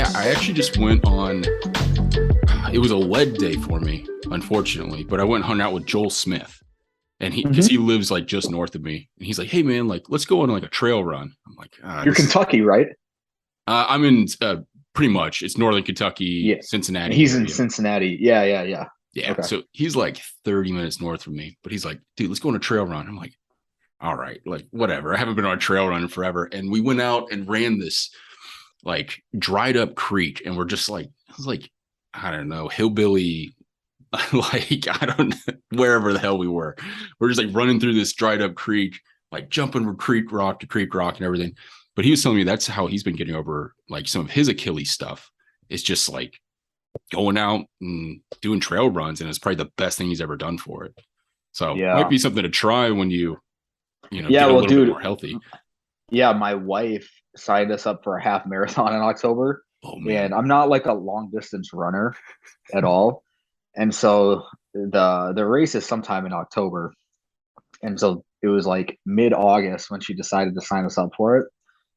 Yeah, I actually just went on. It was a lead day for me, unfortunately, but I went and hung out with Joel Smith, and because he Hmm. lives like just north of me, and he's like, "Hey man, like let's go on like a trail run." I'm like, You're Kentucky, right? I'm in pretty much it's northern Kentucky, Yeah. And Cincinnati he's in area. Cincinnati. Yeah, yeah, yeah. Yeah, Okay. so he's like 30 minutes north from me, but he's like, "Dude, let's go on a trail run." I'm like, "All right, like whatever." I haven't been on a trail run in forever, and we went out and ran this like dried up creek, and we're just like, it was like, I don't know, hillbilly, like I don't wherever the hell we were. We're just like running through this dried up creek, like jumping from creek rock and everything. But he was telling me that's how he's been getting over like some of his Achilles stuff. It's just like going out and doing trail runs, and it's probably the best thing he's ever done for it. So might Yeah. be something to try when you Yeah, get a well, little bit dude, more healthy. yeah, my wife signed us up for a half marathon in October, Oh man. and I'm not like a long distance runner at all. And so the race is sometime in October. And so it was like mid-August when she decided to sign us up for it.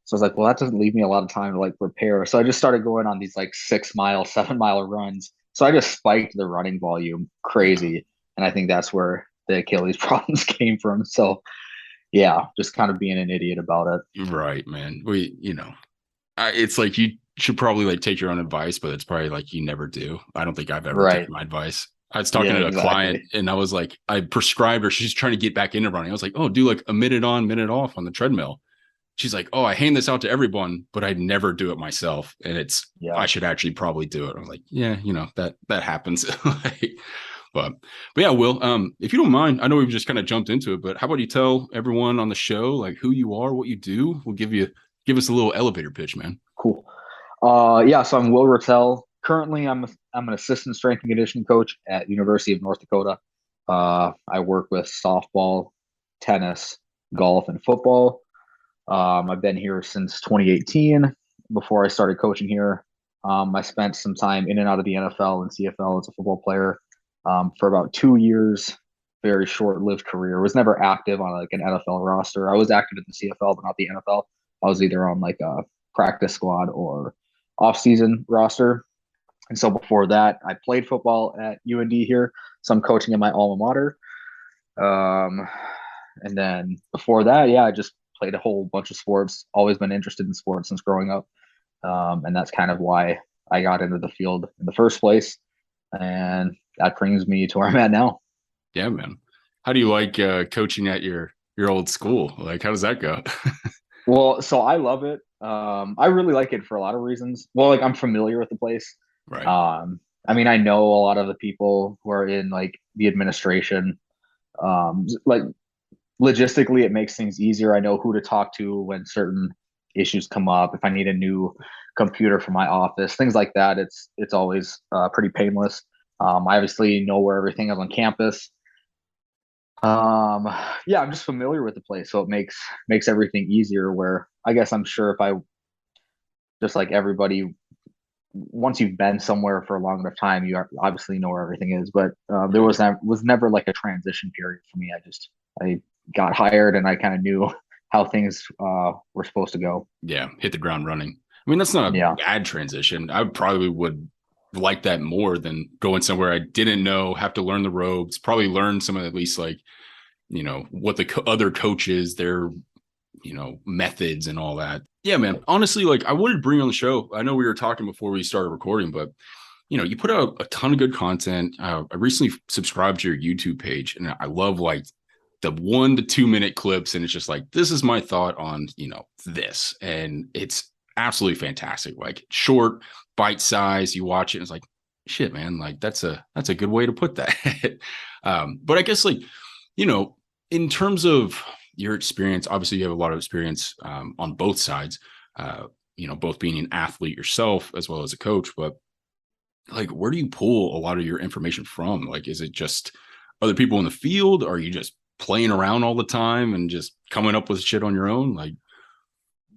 So I was like, well, that doesn't leave me a lot of time to like prepare. So I just started going on these like 6 mile, 7 mile runs. So I just spiked the running volume Yeah. crazy. And I think that's where the Achilles problems came from. So yeah, just kind of being an idiot about it. Right, man. It's like you should probably like take your own advice, but it's probably like you never do. I don't think I've ever Right. taken my advice. I was talking Yeah, to a client exactly. and I was like, I prescribed her. She's trying to get back into running. I was like, oh, do like a minute on, minute off on the treadmill. She's like, oh, I hand this out to everyone, but I'd never do it myself. And I Yeah. should actually probably do it. I'm like, yeah, that happens. Like, but but yeah, Will, if you don't mind, I know we've just kind of jumped into it, but how about you tell everyone on the show like who you are, what you do? We'll give us a little elevator pitch, man. Cool. Yeah, so I'm Will Ratelle. Currently, I'm an assistant strength and conditioning coach at University of North Dakota. I work with softball, tennis, golf, and football. I've been here since 2018. Before I started coaching here, I spent some time in and out of the NFL and CFL as a football player for about 2 years. Very short-lived career. Was never active on like an NFL roster. I was active in the CFL, but not the NFL. I was either on like a practice squad or off-season roster. And so before that, I played football at UND here. So I'm coaching in my alma mater. Um, and then before that, yeah, I just played a whole bunch of sports. Always been interested in sports since growing up, and that's kind of why I got into the field in the first place. And that brings me to where I'm at now. Yeah, man. How do you like coaching at your old school? Like, how does that go? Well, so I love it. I really like it for a lot of reasons. Well, like I'm familiar with the place. Right. Um, I mean, I know a lot of the people who are in like the administration. Like logistically, it makes things easier. I know who to talk to when certain issues come up. If I need a new computer for my office, things like that, it's always pretty painless. I obviously know where everything is on campus. Um, yeah, I'm just familiar with the place, so it makes everything easier. Where I guess I'm sure if I just like everybody, once you've been somewhere for a long enough time, you obviously know where everything is. But there Right. was never like a transition period for me. I got hired and I kind of knew how things were supposed to go. Yeah, hit the ground running. I mean, that's not a Yeah, bad transition. I probably would like that more than going somewhere I didn't know, have to learn the ropes, probably learn some of at least like, what the other coaches, their, methods and all that. Yeah, man. Honestly, like I wanted to bring you on the show. I know we were talking before we started recording, but you put out a ton of good content. I recently subscribed to your YouTube page, and I love like the 1 to 2 minute clips, and it's just like this is my thought on this, and it's absolutely fantastic. Like short, bite size. You watch it, and it's like shit, man. Like that's a good way to put that. But I guess like you know, in terms of your experience, obviously you have a lot of experience on both sides. Both being an athlete yourself as well as a coach, but like where do you pull a lot of your information from? Like is it just other people in the field, or are you just playing around all the time and just coming up with shit on your own? Like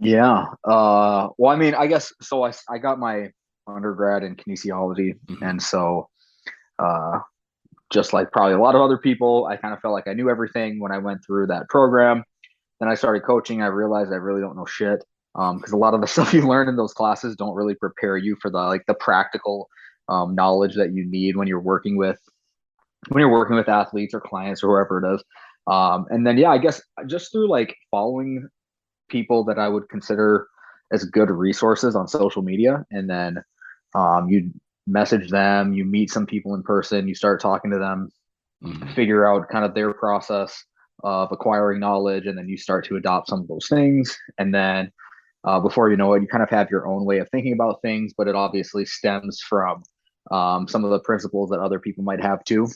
yeah. Well, I mean, I guess so. I got my undergrad in kinesiology, mhm. and so uh, just like probably a lot of other people, I kind of felt like I knew everything when I went through that program. Then I started coaching. I realized I really don't know shit. because a lot of the stuff you learn in those classes don't really prepare you for the practical knowledge that you need when you're working with athletes or clients or whoever it is. And then yeah, I guess just through like following people that I would consider as good resources on social media, and then you message them, you meet some people in person, you start talking to them, Hmm. figure out kind of their process of acquiring knowledge, and then you start to adopt some of those things. And then before you know it, you kind of have your own way of thinking about things, but it obviously stems from some of the principles that other people might have too.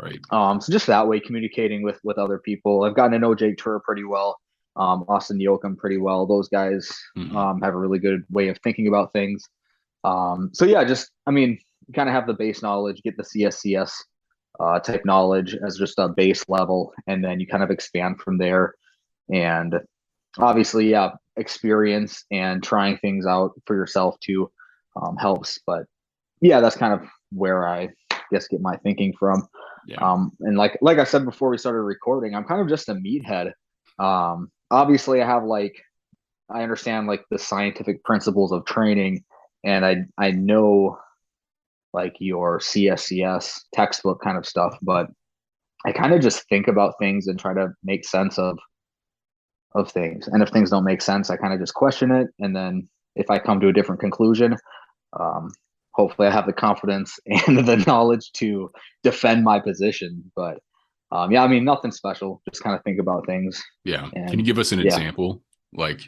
Right. So just that way, communicating with other people. I've gotten to know Jake Tur pretty well, Austin Yoakum pretty well. Those guys Hmm. have a really good way of thinking about things. So yeah, just I mean, kind of have the base knowledge, get the CSCS type knowledge as just a base level, and then you kind of expand from there. And obviously, yeah, experience and trying things out for yourself too helps. But yeah, that's kind of where I guess get my thinking from. Yeah. And like I said before we started recording, I'm kind of just a meathead. Obviously, I understand like the scientific principles of training, and I know like your CSCS textbook kind of stuff, but I kind of just think about things and try to make sense of things. And if things don't make sense, I kind of just question it, and then if I come to a different conclusion, um, hopefully I have the confidence and the knowledge to defend my position. But yeah, I mean, nothing special. Just kind of think about things. Yeah. Can you And give us an yeah, example, like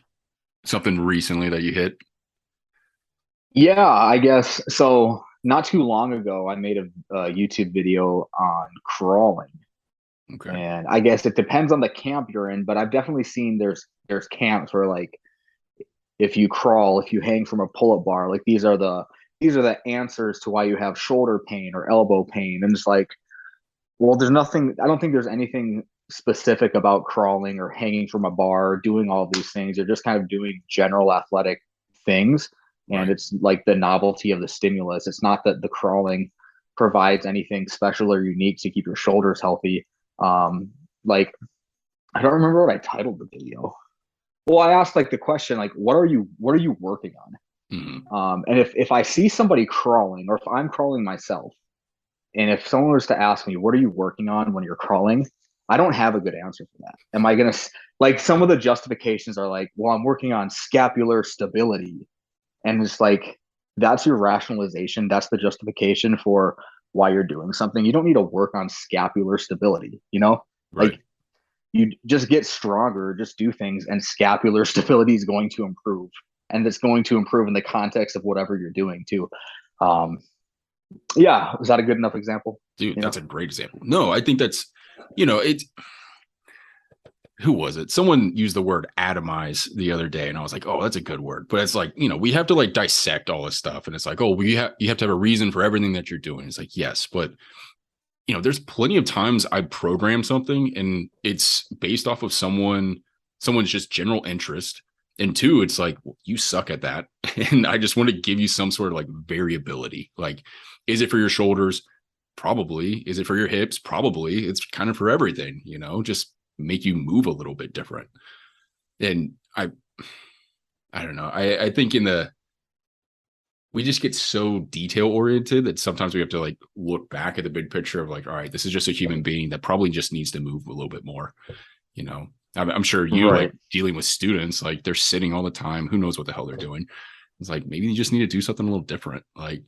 something recently that you hit? yeah, I guess so. Not too long ago, I made a YouTube video on crawling. Okay. And I guess it depends on the camp you're in, but I've definitely seen there's camps where like if you crawl, if you hang from a pull-up bar, like these are the answers to why you have shoulder pain or elbow pain. And it's like, well, there's nothing, I don't think there's anything specific about crawling or hanging from a bar, or doing all of these things. You're just kind of doing general athletic things. And Right. it's like the novelty of the stimulus. It's not that the crawling provides anything special or unique to keep your shoulders healthy. Like I don't remember what I titled the video. Well, I asked like the question, like, what are you working on? Hmm. And if I see somebody crawling, or if I'm crawling myself, and if someone was to ask me, what are you working on when you're crawling? I don't have a good answer for that. Am I gonna like some of the justifications are like, well, I'm working on scapular stability, and it's like that's your rationalization. That's the justification for why you're doing something. You don't need to work on scapular stability. Right. Like you just get stronger, just do things, and scapular stability is going to improve, and it's going to improve in the context of whatever you're doing too. Um, yeah, is that a good enough example? Dude, You know, that's a great example. No, I think that's, it's who was it? Someone used the word atomize the other day, and I was like, oh, that's a good word. But it's like, we have to like dissect all this stuff, and it's like, oh, you have to have a reason for everything that you're doing. It's like, yes, but there's plenty of times I program something and it's based off of someone's just general interest. And two, it's like, well, you suck at that. And I just want to give you some sort of like variability. Like, is it for your shoulders? Probably. Is it for your hips? Probably. It's kind of for everything, just make you move a little bit different. And I don't know. I think we just get so detail oriented that sometimes we have to like look back at the big picture of like, all right, this is just a human being that probably just needs to move a little bit more. you know I'm sure you like right? dealing with students, like they're sitting all the time, who knows what the hell they're doing. It's like maybe you just need to do something a little different, like.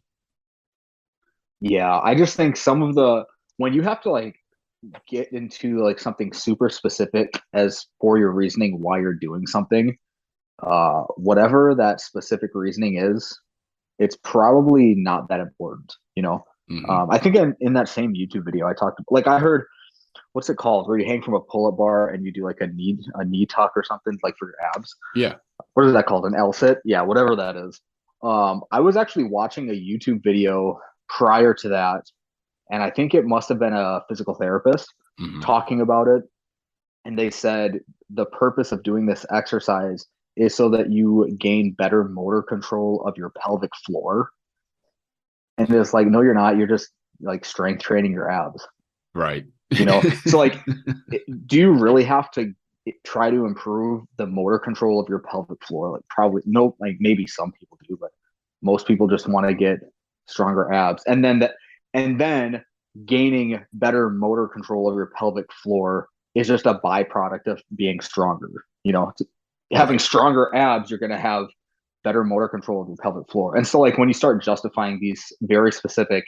Yeah, I just think some of the when you have to like get into like something super specific as for your reasoning why you're doing something, whatever that specific reasoning is, it's probably not that important, you know. Mm-hmm. I think in that same YouTube video I talked like I heard what's it called where you hang from a pull-up bar and you do like a knee tuck or something like for your abs. Yeah. What is that called? An L sit? Yeah, whatever that is. I was actually watching a YouTube video prior to that, and I think it must have been a physical therapist Mm-hmm. talking about it. And they said the purpose of doing this exercise is so that you gain better motor control of your pelvic floor. And it's like, no, you're not. You're just like strength training your abs, Right. you know? So, like, do you really have to? try to improve the motor control of your pelvic floor. Like probably no, like maybe some people do, but most people just want to get stronger abs, and then gaining better motor control of your pelvic floor is just a byproduct of being stronger. You know, having Right. stronger abs, you're going to have better motor control of your pelvic floor. And so, like when you start justifying these very specific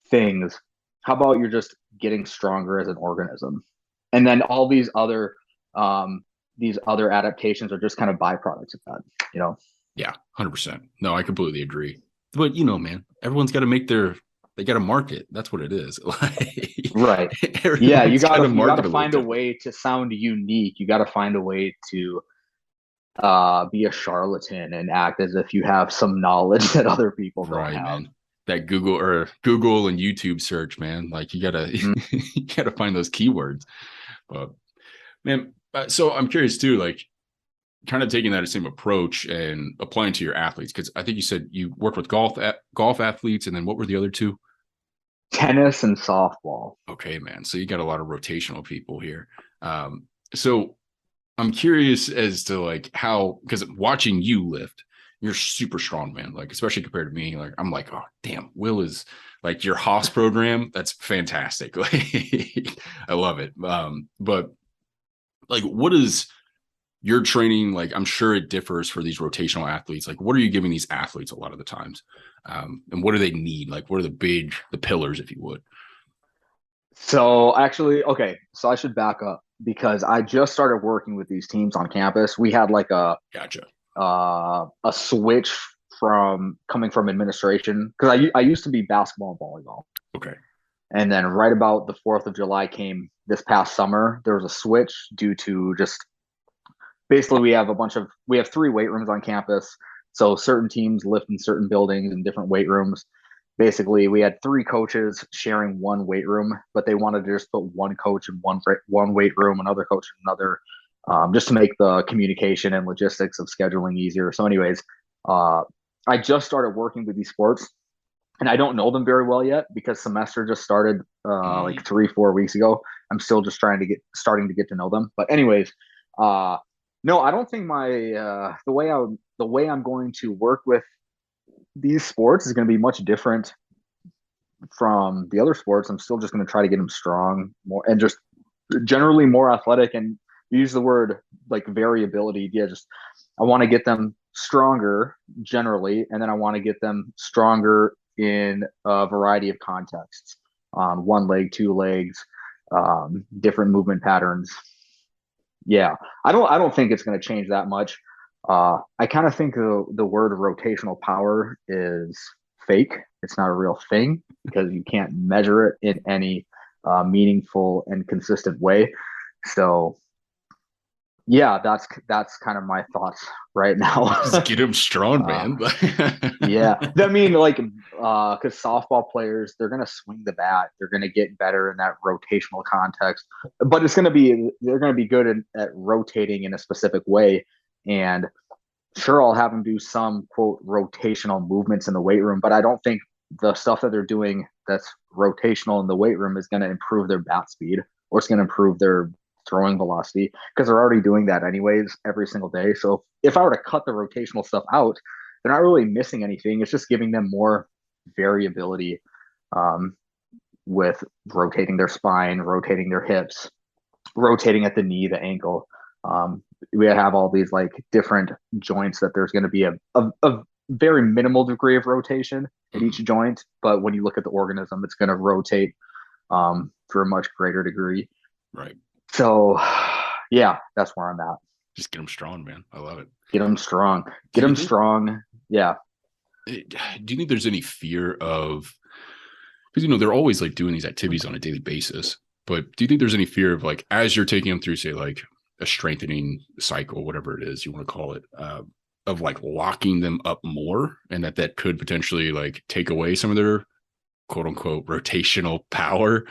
things, how about you're just getting stronger as an organism, and then all these other adaptations are just kind of byproducts of that. You know. Yeah, 100%. No, I completely agree. But you know, man, everyone's got to make their they got to market. That's what it is. Right. Like Yeah, everyone's got to you market gotta a little find a different. way to sound unique. You gotta find a way to be a charlatan and act as if you have some knowledge that other people don't Right, have. man. That Google and YouTube search, man. Like you gotta Mm. you gotta find those keywords. But man, so I'm curious too, like kind of taking that same approach and applying to your athletes, because I think you said you work with golf athletes, and then what were the other two? Tennis and softball. Okay, man. So you got a lot of rotational people here. So I'm curious as to like how, because watching you lift, you're super strong, man. Like especially compared to me, like I'm like, oh damn, Will is like your Haas program. That's fantastic. Like I love it. But like, what is your training like? I'm sure it differs for these rotational athletes. Like, what are you giving these athletes a lot of the times, and what do they need? Like, what are the pillars, if you would? So actually, okay, so I should back up because I just started working with these teams on campus. We had like Gotcha. a switch from coming from administration because I used to be basketball and volleyball. Okay. And then right about the 4th of July came this past summer, there was a switch due to just basically we have 3 weight rooms on campus. So certain teams lift in certain buildings and different weight rooms. Basically, we had 3 coaches sharing one weight room, but they wanted to just put one coach in one weight room, another coach in another, just to make the communication and logistics of scheduling easier. So, anyways, uh, I just started working with these sports, and I don't know them very well yet because semester just started like Mm, 3 4 weeks ago. I'm still just starting to get to know them. But anyways, uh, no, I don't think my the way I'm going to work with these sports is going to be much different from the other sports. I'm still just going to try to get them strong more and just generally more athletic and use the word like variability. Yeah, just I want to get them stronger generally, and then I want to get them stronger in a variety of contexts. One leg, 2 legs, different movement patterns. Yeah, I don't think it's going to change that much. I kind of think the word rotational power is fake. It's not a real thing because you can't measure it in any meaningful and consistent way. So yeah, that's kind of my thoughts right now. just get them strong, uh, man. yeah, I mean, like, because softball players, they're gonna swing the bat, they're gonna get better in that rotational context, but they're gonna be good at rotating in a specific way. And sure, I'll have them do some quote rotational movements in the weight room, but I don't think the stuff that they're doing that's rotational in the weight room is going to improve their bat speed or it's going to improve their throwing velocity because they're already doing that anyways every single day. So if I were to cut the rotational stuff out, they're not really missing anything. It's just giving them more variability um, with rotating their spine, rotating their hips, rotating at the knee, the ankle. We have all these like different joints that there's going to be a very minimal degree of rotation at each Mhm. joint, but when you look at the organism, it's going to rotate for a much greater degree. Right. So, yeah, that's where I'm at. Just get them strong, man. I love it. Get them strong. Get Do you them think strong. Yeah. do you think there's any fear of, because they're always like doing these activities on a daily basis, but do you think there's any fear of like as you're taking them through, say, like a strengthening cycle, whatever it is you want to call it, of like locking them up more, and that could potentially like take away some of their quote unquote rotational power?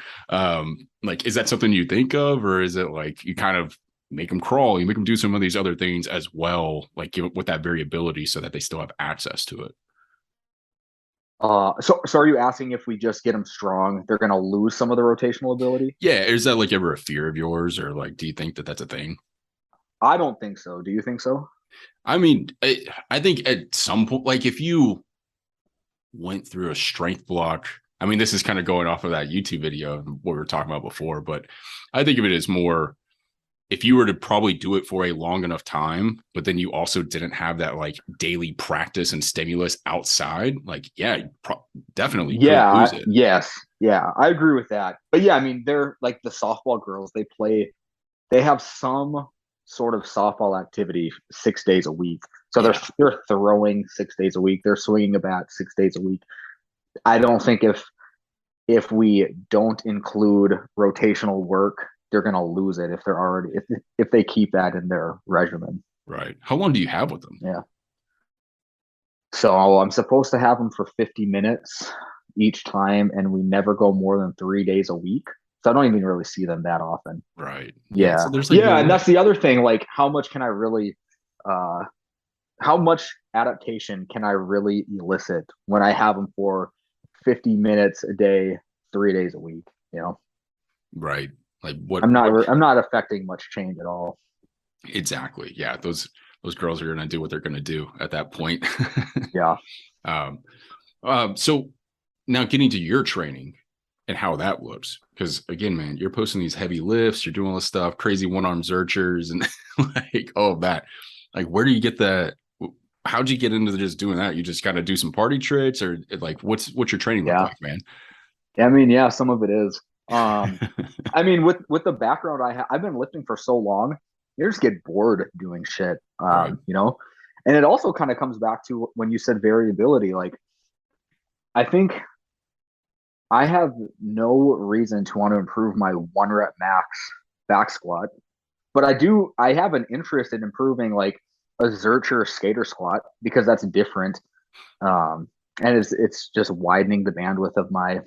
Like, is that something you think of, or is it like you kind of make them crawl, you make them do some of these other things as well, like give it with that variability so that they still have access to it? So are you asking if we just get them strong, they're going to lose some of the rotational ability? Yeah, is that like ever a fear of yours, or like do you think that that's a thing? I don't think so. Do you think so? I mean, I think at some point, like if you went through a strength block, I mean, this is kind of going off of that YouTube video, what we were talking about before, but I think of it as more if you were to probably do it for a long enough time, but then you also didn't have that like daily practice and stimulus outside, like, yeah, definitely could Yeah, lose it. yes. Yeah, I agree with that. But yeah, I mean, they're like the softball girls, they have some sort of softball activity 6 days a week. So Yeah. they're throwing 6 days a week. They're swinging a bat 6 days a week. I don't think if we don't include rotational work, they're gonna lose it if they're already if they keep that in their regimen. Right. How long do you have with them? Yeah. So I'm supposed to have them for 50 minutes each time, and we never go more than 3 days a week. So I don't even really see them that often. Right. Yeah. Yeah. So there's like no Yeah. And that's way. the other thing. Like, how much can I really, uh, how much adaptation can I really elicit when I have them for 50 minutes a day, 3 days a week? You know, Right. Like what I'm not affecting much change at all. exactly. Yeah. Those girls are gonna do what they're gonna do at that point. Yeah. um, so now getting to your training and how that looks. Because again, man, you're posting these heavy lifts, you're doing all this stuff, crazy one-arm zerchers and like all of that. Like, where do you get that? How'd you get into just doing that? You just gotta do some party tricks, or like what's your training look Yeah. like, man? I mean, yeah, some of it is. Um, I mean, with the background I've been lifting for so long, you just get bored doing shit. Right. You know, and it also kind of comes back to when you said variability. Like, I think I have no reason to want to improve my 1 rep max back squat, but I have an interest in improving like a Zercher skater squat because that's different. Um, and it's just widening the bandwidth of my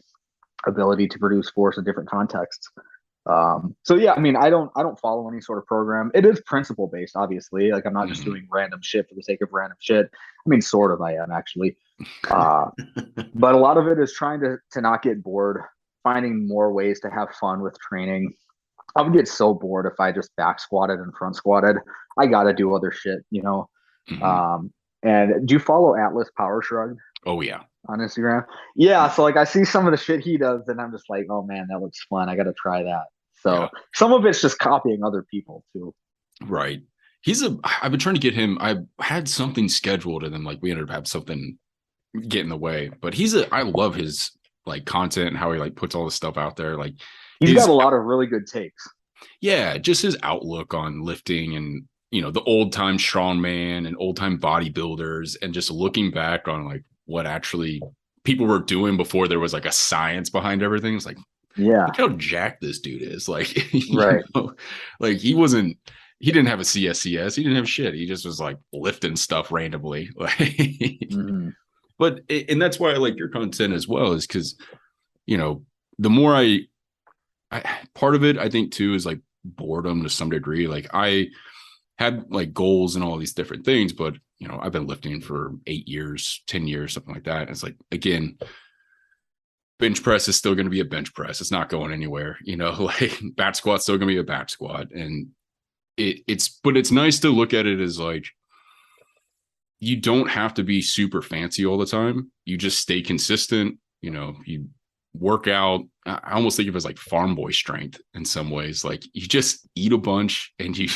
ability to produce force in different contexts. So yeah, I mean, I don't follow any sort of program. It is principle based, obviously. Like I'm not just Mhm. doing random shit for the sake of random shit. I mean, sort of, I am actually. Uh, but a lot of it is trying to not get bored, finding more ways to have fun with training. I would get so bored if I just back squatted and front squatted. I got to do other shit, you know. Mhm. Um, and do you follow Atlas Power Shrug Oh yeah. on Instagram? Yeah, so like I see some of the shit he does, and I'm just like, oh man, that looks fun. I got to try that. Yeah. So some of it's just copying other people too. Right. I've been trying to get him. I had something scheduled and then like we ended up having something get in the way. But I love his like content and how he like puts all this stuff out there. Like He's got his a lot of really good takes. yeah, just his outlook on lifting and the old time strongman and old time bodybuilders and just looking back on like what actually people were doing before there was like a science behind everything. It's like Yeah, look how jacked this dude is. Like, right. like he didn't have a CSCS. He didn't have shit. He just was like lifting stuff randomly. Like, Mm-hmm. and that's why I like your content as well, is because, you know, the more part of it, I think too, is like boredom to some degree. Like I had like goals and all these different things, but I've been lifting for 8 years, 10 years, something like that. And it's like, again, bench press is still going to be a bench press. It's not going anywhere. Like bat squat's still going to be a bat squat. And but it's nice to look at it as like, you don't have to be super fancy all the time. You just stay consistent. You work out. I almost think of it as like farm boy strength in some ways. Like you just eat a bunch and you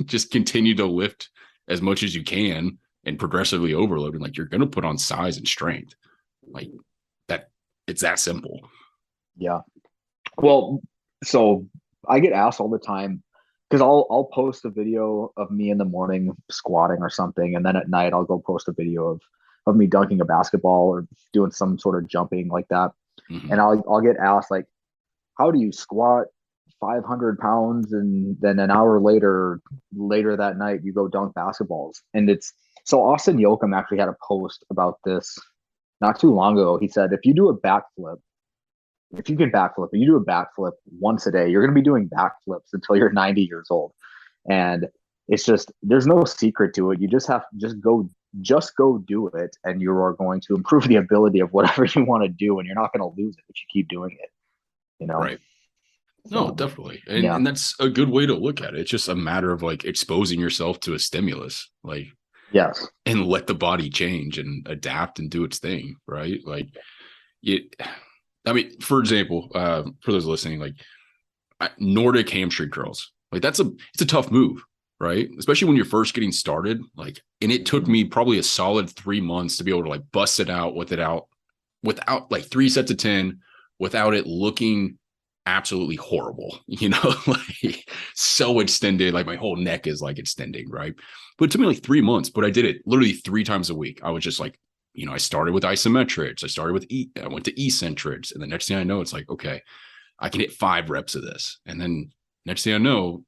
just continue to lift as much as you can and progressively overload. And like you're going to put on size and strength. Like that, it's that simple. Yeah. Well, so I get asked all the time because I'll post a video of me in the morning squatting or something, and then at night I'll go post a video of me dunking a basketball or doing some sort of jumping like that. And Mm-hmm. I'll get asked like, how do you squat 500 pounds and then an hour later that night you go dunk basketballs? And it's so Austin Yoakum actually had a post about this not too long ago. He said if you do a backflip if you can backflip and you do a backflip once a day, you're going to be doing backflips until you're 90 years old. And it's just, there's no secret to it. You just have just go do it. And you are going to improve the ability of whatever you want to do. And you're not going to lose it if you keep doing it, you know? Right. No, So definitely. And yeah, and that's a good way to look at it. It's just a matter of like exposing yourself to a stimulus, like, yes, and let the body change and adapt and do its thing, right? Like it I mean, for example, for those listening, like Nordic hamstring curls. Like it's a tough move, right? Especially when you're first getting started. Like, and it took hmm me probably a solid 3 months to be able to like bust it out with it out without like 3 sets of 10 without it looking absolutely horrible, like so extended, like my whole neck is like extending, right? But it took me like 3 months, but I did it literally 3 times a week. I was just like, I started with isometrics, I went to eccentrics, and the next thing I know, it's like, okay, I can hit 5 reps of this. And then next thing I know,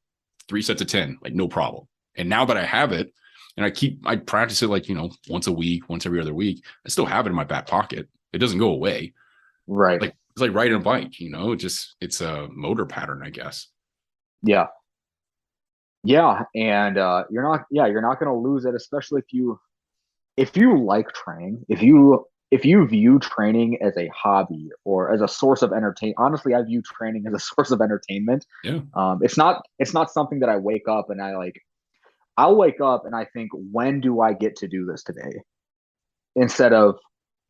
3 sets of 10, like no problem. And now that I have it, and I practice it like, once a week, once every other week, I still have it in my back pocket. It doesn't go away. right, Like it's like riding a bike, it's a motor pattern, I guess. yeah, yeah, and you're not going to lose it, especially if you like training, if you view training as a hobby or as a source of entertainment. Honestly, I view training as a source of entertainment. Yeah. It's not something that I wake up and I'll wake up and I think, when do I get to do this today? Instead of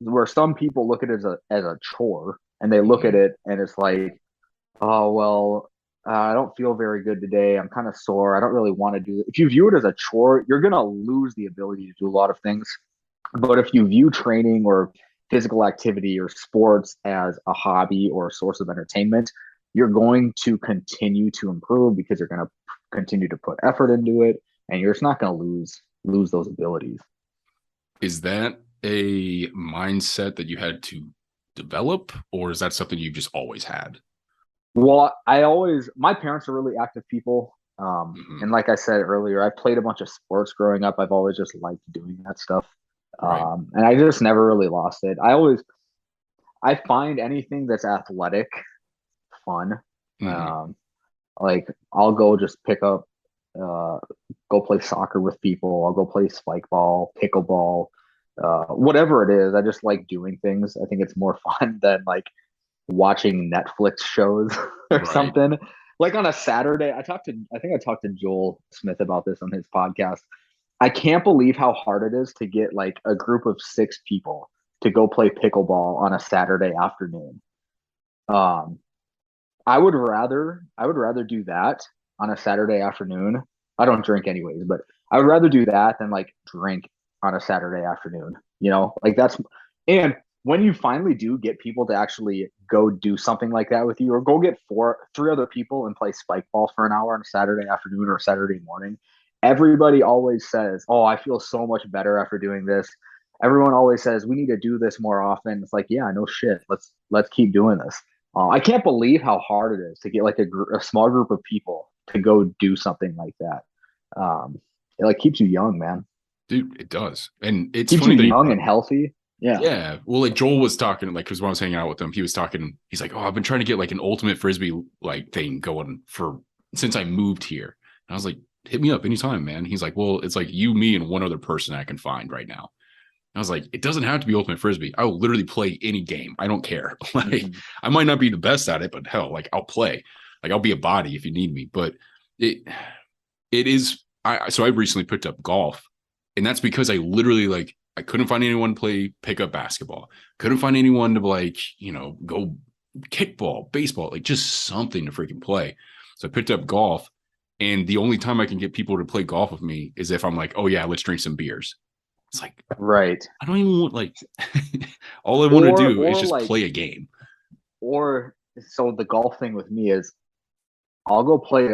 where some people look at it as a chore, and they look at Mhm. it and it's like, oh well, I don't feel very good today. I'm kind of sore. I don't really want to do it. If you view it as a chore, you're gonna lose the ability to do a lot of things. But if you view training or physical activity or sports as a hobby or a source of entertainment, you're going to continue to improve because you're going to continue to put effort into it, and you're just not going to lose those abilities. Is that a mindset that you had to develop, or is that something you just always had? Well, my parents are really active people. Hmm. And like I said earlier, I played a bunch of sports growing up. I've always just liked doing that stuff. Right. And I just never really lost it. I find anything that's athletic fun. Hmm. Um, like I'll go just pick up, uh, go play soccer with people. I'll go play spike ball, pickleball, whatever it is. I just like doing things. I think it's more fun than like watching Netflix shows or Right. something. Like on a Saturday, I think I talked to Joel Smith about this on his podcast. I can't believe how hard it is to get like a group of 6 people to go play pickleball on a Saturday afternoon. Um, I would rather do that on a Saturday afternoon. I don't drink anyways, but I would rather do that than like drink on a Saturday afternoon. Like that's and when you finally do get people to actually go do something like that with you, or go get 3 other people and play spike ball for an hour on a Saturday afternoon or a Saturday morning, everybody always says, "Oh, I feel so much better after doing this." Everyone always says, "We need to do this more often." It's like, yeah, no shit. Let's keep doing this. I can't believe how hard it is to get like a small group of people to go do something like that. It like keeps you young, man. Dude, it does. And it's Keeps you funny that you young brought and healthy. Yeah. Yeah. Well, like Joel was talking, like, because when I was hanging out with him, he was talking, he's like, oh, I've been trying to get like an ultimate frisbee like thing going for since I moved here. And I was like, hit me up anytime, man. He's like, well, it's like you, me, and one other person I can find right now. I was like, it doesn't have to be ultimate frisbee. I will literally play any game. I don't care. Like, Mm-hmm. I might not be the best at it, but hell, like I'll play. Like I'll be a body if you need me. But it it is I recently picked up golf, and that's because I literally like I couldn't find anyone to play pickup basketball, couldn't find anyone to like go kickball, baseball, like just something to freaking play. So I picked up golf, and the only time I can get people to play golf with me is if I'm like, oh yeah, let's drink some beers. It's like Right. I don't even want like all I want to do is Or just like, play a game. or so the golf thing with me is I'll go play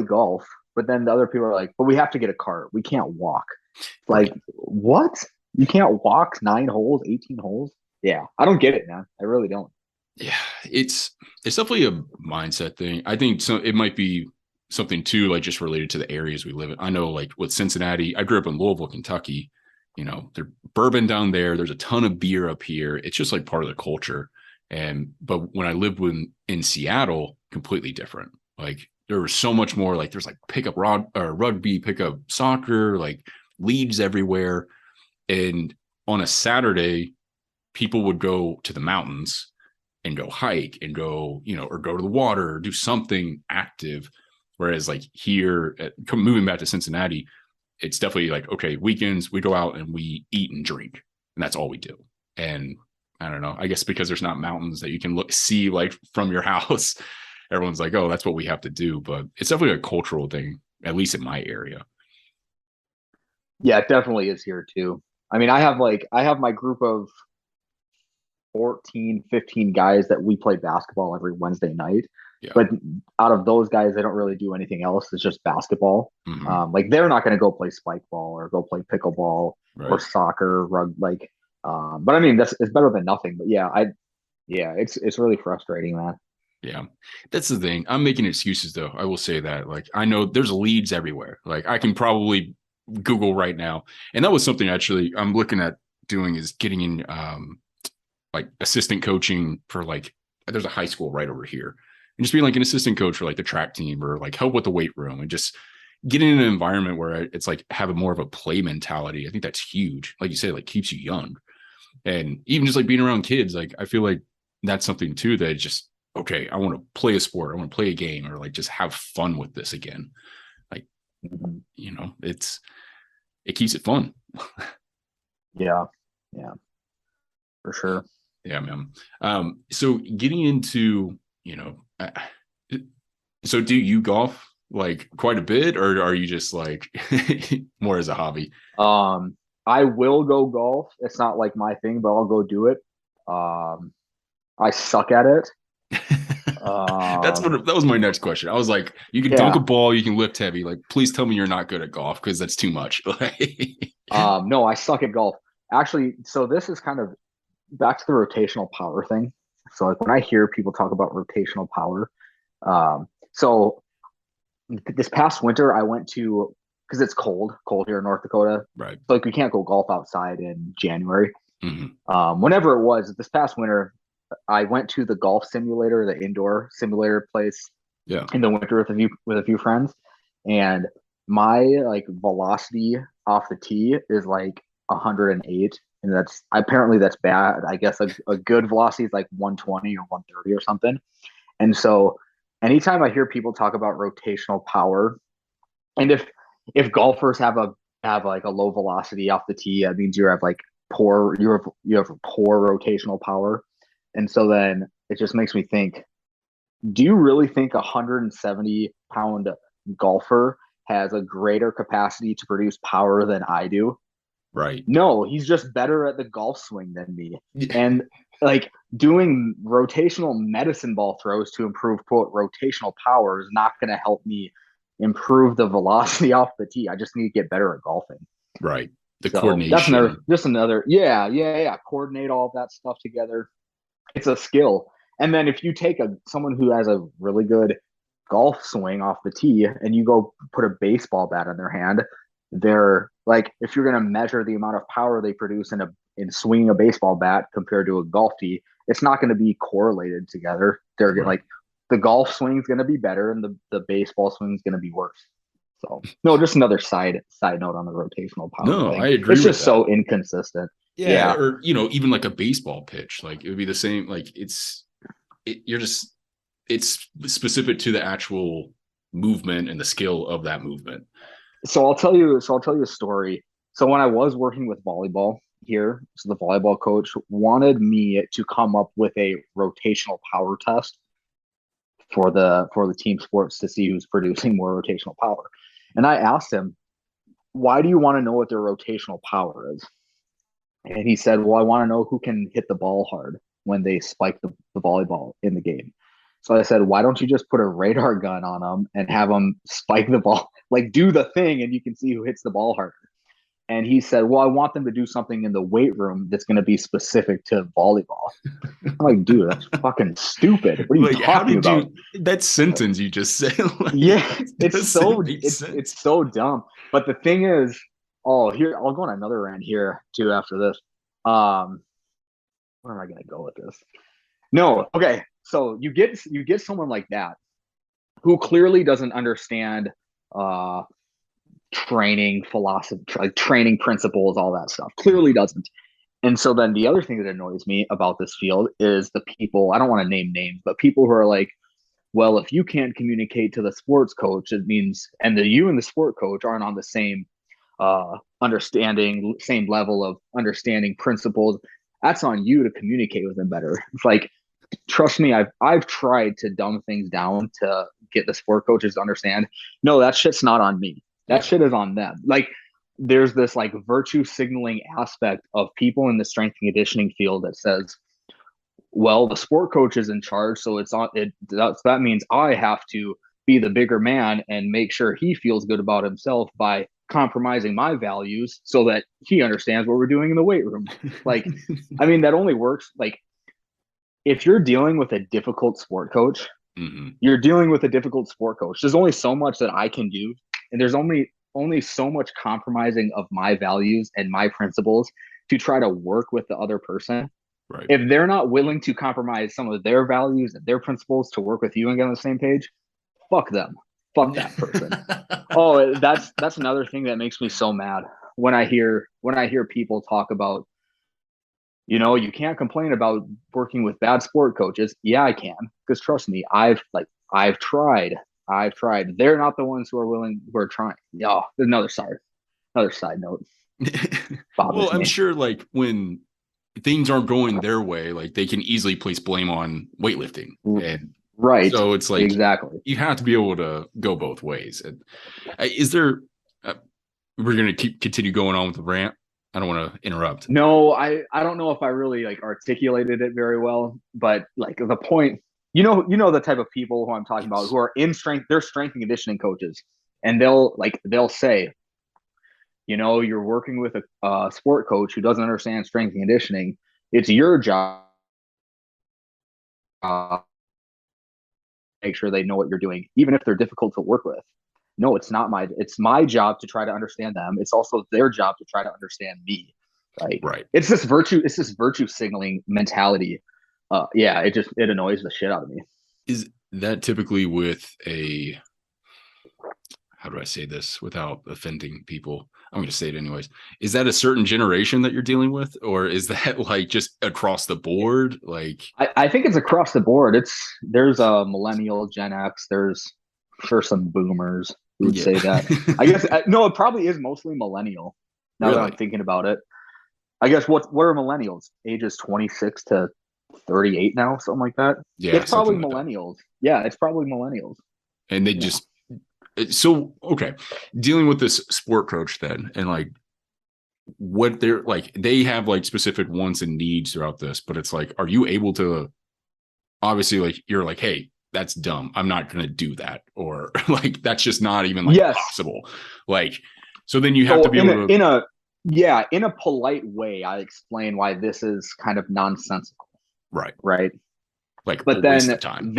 golf, but then the other people are like, but we have to get a cart. We can't walk. Like, Right. what? You can't walk 9 holes, 18 holes? Yeah. I don't get it, man. I really don't. Yeah, it's definitely a mindset thing. I think so it might be something too, like just related to the areas we live in. I know like with Cincinnati, I grew up in Louisville, Kentucky. There's bourbon down there. There's a ton of beer up here. It's just like part of the culture. And but when I lived in Seattle, completely different. Like there was so much more. Like there's like pickup rugby, pickup soccer, like leagues everywhere. And on a Saturday, people would go to the mountains and go hike and go, or go to the water or do something active. Whereas like here, moving back to Cincinnati, it's definitely like, okay, weekends we go out and we eat and drink, and that's all we do. And I don't know, I guess because there's not mountains that you can see like from your house, everyone's like, oh, that's what we have to do. But it's definitely a cultural thing, at least in my area. Yeah, it definitely is here too. I mean, I have my group of 14, 15 guys that we play basketball every Wednesday night. Yeah. But out of those guys, they don't really do anything else. It's just basketball. Mm-hmm. Like they're not going to go play spike ball or go play pickleball or Right. soccer, like. But I mean, that's it's better than nothing. But yeah, it's really frustrating, man. Yeah, that's the thing. I'm making excuses though. I will say that. Like, I know there's leads everywhere. Like, I can probably Google right now, and that was something actually I'm looking at doing is getting in like assistant coaching for like there's a high school right over here, and just being like an assistant coach for like the track team or like help with the weight room and just getting in an environment where it's like have a more of a play mentality. I think that's huge. Like you said, like keeps you young, and even just like being around kids. Like I feel like that's something too that just okay, I want to play a sport, I want to play a game, or like just have fun with this again. Like, it keeps it fun. Yeah, yeah, for sure. Yeah, man. So getting into, so do you golf like quite a bit, or are you just like more as a hobby? Um, I will go golf. It's not like my thing, but I'll go do it. Um, I suck at it. That was my next question. I was like, you can dunk a Yeah. ball, you can lift heavy. Like, please tell me you're not good at golf because that's too much. No, I suck at golf. Actually, so this is kind of back to the rotational power thing. So like when I hear people talk about rotational power, so this past winter I went to because it's cold here in North Dakota. Right. So like we can't go golf outside in January. Mm-hmm. Whenever it was this past winter, I went to the golf simulator, the indoor simulator place Yeah. in the winter with a few friends, and my like velocity off the tee is like 108, and that's bad. I guess a good velocity is like 120 or 130 or something. And so, anytime I hear people talk about rotational power, and if golfers have like a low velocity off the tee, that means you have poor rotational power, and so then it just makes me think do you really think a 170-pound golfer has a greater capacity to produce power than I do? Right. No, he's just better at the golf swing than me. And like doing rotational medicine ball throws to improve quote rotational power is not going to help me improve the velocity off the tee. I just need to get better at golfing. Right. The So that's coordination. yeah. Coordinate all of that stuff together. It's a skill. And then if you take someone who has a really good golf swing off the tee and you go put a baseball bat in their hand, they're like if you're going to measure the amount of power they produce in swinging a baseball bat compared to a golf tee, it's not going to be correlated together. They're Right. like the golf swing is going to be better and the baseball swing is going to be worse. So no, just another side note on the rotational power No, I thing. agree It's with just that. so inconsistent. Yeah, Yeah. or even like a baseball pitch, like it would be the same. Like you're just it's specific to the actual movement and the skill of that movement. I'll tell you a story. So when I was working with volleyball here, so the volleyball coach wanted me to come up with a rotational power test for the team sports to see who's producing more rotational power. And I asked him, "Why do you want to know what their rotational power is?" And he said, "Well, I want to know who can hit the ball hard when they spike the volleyball in the game." So I said, "Why don't you just put a radar gun on them and have them spike the ball, like do the thing, and you can see who hits the ball harder?" And he said, "Well, I want them to do something in the weight room that's going to be specific to volleyball." I'm like, "Dude, that's fucking stupid. What are you Like, how talking did about?" you that sentence you just said? Like, Yeah, it doesn't make sense. it's so dumb. But the thing is, oh, here I'll go on another rant here too after this. Um, where am I going to go with this? No, okay. So you get someone like that who clearly doesn't understand uh training philosophy, like training principles, all that stuff. Clearly doesn't. And so then the other thing that annoys me about this field is the people, I don't want to name names, but people who are like, well, if you can't communicate to the sports coach, it means, and you and the sport coach aren't on the same understanding, same level of understanding principles. That's on you to communicate with them better. It's like, trust me, I've tried to dumb things down to get the sport coaches to understand. No, that shit's not on me. That Yeah. shit is on them. Like there's this like virtue signaling aspect of people in the strength and conditioning field that says, well, the sport coach is in charge, so it's on it. That means I have to be the bigger man and make sure he feels good about himself by compromising my values so that he understands what we're doing in the weight room. Like, I mean, that only works like if you're dealing with a difficult sport coach, Mm-hmm. you're dealing with a difficult sport coach. There's only so much that I can do, and there's only so much compromising of my values and my principles to try to work with the other person. Right. If they're not willing to compromise some of their values and their principles to work with you and get on the same page, fuck them. Fuck that person. Oh, that's another thing that makes me so mad when I hear people talk about, you can't complain about working with bad sport coaches. Yeah, I can, because trust me, I've tried. I've tried. They're not the ones who are trying. Yeah, there's another side note Well, bothers I'm me. sure like when things aren't going their way, like they can easily place blame on weightlifting. And Right. so it's like Exactly. you have to be able to go both ways. And is there, uh, we're going to continue going on with the rant. I don't want to interrupt. No, I don't know if I really like articulated it very well, but like the point, the type of people who I'm talking about Yes. who are in strength, they're strength and conditioning coaches, and they'll say, you're working with a sport coach who doesn't understand strength and conditioning. It's your job to make sure they know what you're doing, even if they're difficult to work with. No, it's my job to try to understand them. It's also their job to try to understand me. Right. Right. It's this virtue signaling mentality. Yeah, it annoys the shit out of me. Is that typically with a, how do I say this without offending people? I'm going to say it anyways. Is that a certain generation that you're dealing with, or is that like just across the board? Like, I think it's across the board. There's a millennial, Gen X. There's sure some boomers who would yeah, say that. I guess no, it probably is mostly millennial. Now that I'm really, thinking about it, I guess what are millennials? Ages 26 to 38 now, something like that. yeah, It's probably something like that. millennials. Yeah, it's probably millennials. And they Yeah. just so okay, dealing with this sport coach then, and like what they're like, they have like specific wants and needs throughout this, but it's like, are you able to obviously like you're like, hey, that's dumb. I'm not going to do that, or like that's just not even like Yes. possible. Like, so then you have to So be able to in a polite way, I explain why this is kind of nonsensical, right, right? like a But waste then of time.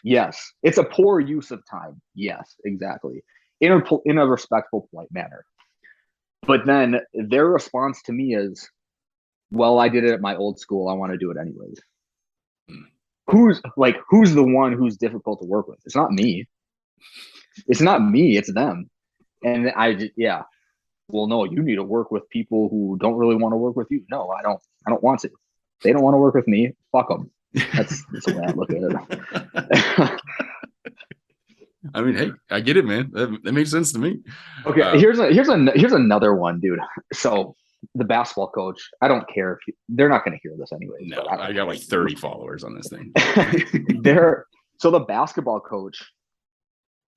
yes, it's a poor use of time. Yes, exactly. In a respectful, polite manner. But then their response to me is, well, I did it at my old school. I want to do it anyways. Who's the one who's difficult to work with? It's not me. It's not me. It's them. And yeah. Well, no, you need to work with people who don't really want to work with you. No, I don't. I don't want to. They don't want to work with me. Fuck them. That's the way I look at it. I mean, hey, I get it, man. That makes sense to me. Okay, here's another one, dude. So the basketball coach, I don't care if they're not going to hear this anyways, No, but I I don't got care like if you 30 followers on this thing. do. So the basketball coach